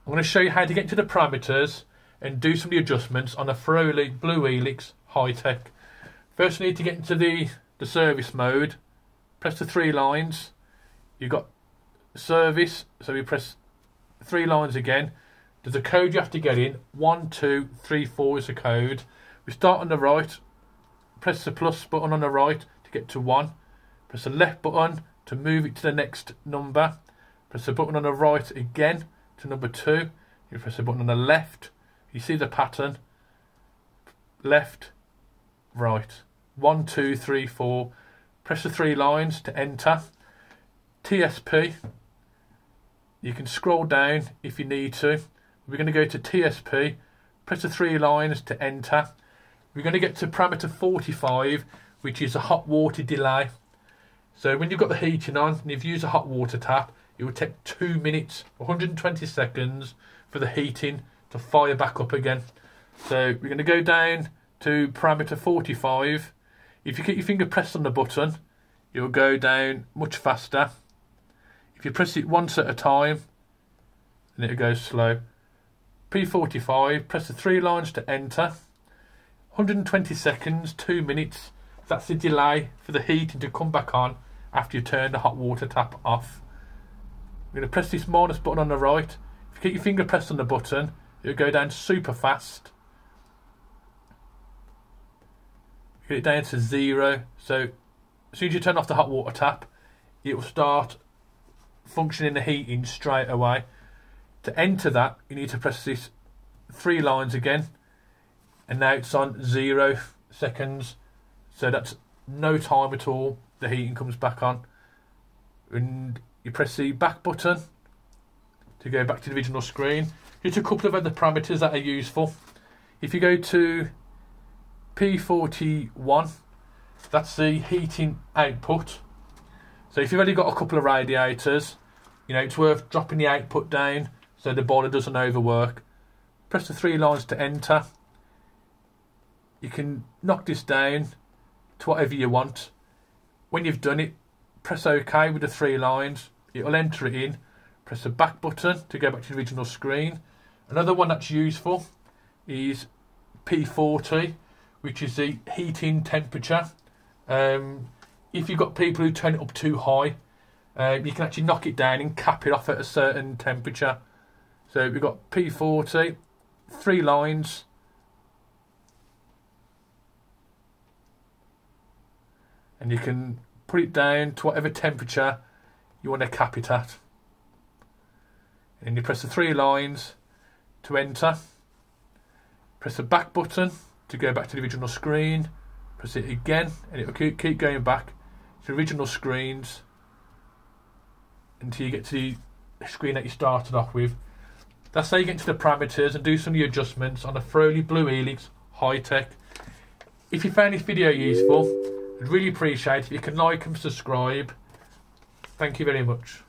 I'm going to show you how to get into the parameters and do some of the adjustments on a ferroli blue helix high tech. First, you need to get into the service mode. Press the 3 lines. You've got service, so we press 3 lines again. There's a code you have to get in. 1, 2, 3, 4 is the code. We start on the right. Press the plus button on the right to get to 1. Press the left button to move it to the next number. Press the button on the right again to number 2. You press the button on the left. You see the pattern. Left, right. 1, 2, 3, 4. Press the 3 lines to enter. TSP. You can scroll down if you need to. We're going to go to TSP. Press the 3 lines to enter. We're going to get to parameter 45, which is a hot water delay. So when you've got the heating on and you've used a hot water tap, it will take 2 minutes, 120 seconds for the heating to fire back up again. So we're going to go down to parameter 45. If you keep your finger pressed on the button, it will go down much faster. If you press it once at a time, then it'll go slow. P45, press the 3 lines to enter. 120 seconds, 2 minutes. That's the delay for the heating to come back on after you turn the hot water tap off. We're going to press this minus button on the right. If you keep your finger pressed on the button, it'll go down super fast. Get it down to 0. So as soon as you turn off the hot water tap, it will start functioning the heating straight away. To enter that, you need to press this 3 lines again, and now it's on 0 seconds. So that's no time at all. The heating comes back on, and you press the back button to go back to the original screen. Just a couple of other parameters that are useful. If you go to P41, that's the heating output. So if you've only got a couple of radiators, you know, it's worth dropping the output down so the boiler doesn't overwork. Press the 3 lines to enter. You can knock this down to whatever you want. When you've done it, press OK with the 3 lines. It'll enter it in. Press the back button to go back to the original screen. Another one that's useful is P40, which is the heating temperature. If you've got people who turn it up too high, you can actually knock it down and cap it off at a certain temperature. So we've got P40, 3 lines. And you can put it down to whatever temperature you want to cap it at. And you press the 3 lines to enter. Press the back button to go back to the original screen. Press it again, and it will keep going back to the original screens until you get to the screen that you started off with. That's how you get into the parameters and do some of the adjustments on a ferroli blue helix high tech. If you found this video useful, I'd really appreciate it if you can like and subscribe. Thank you very much.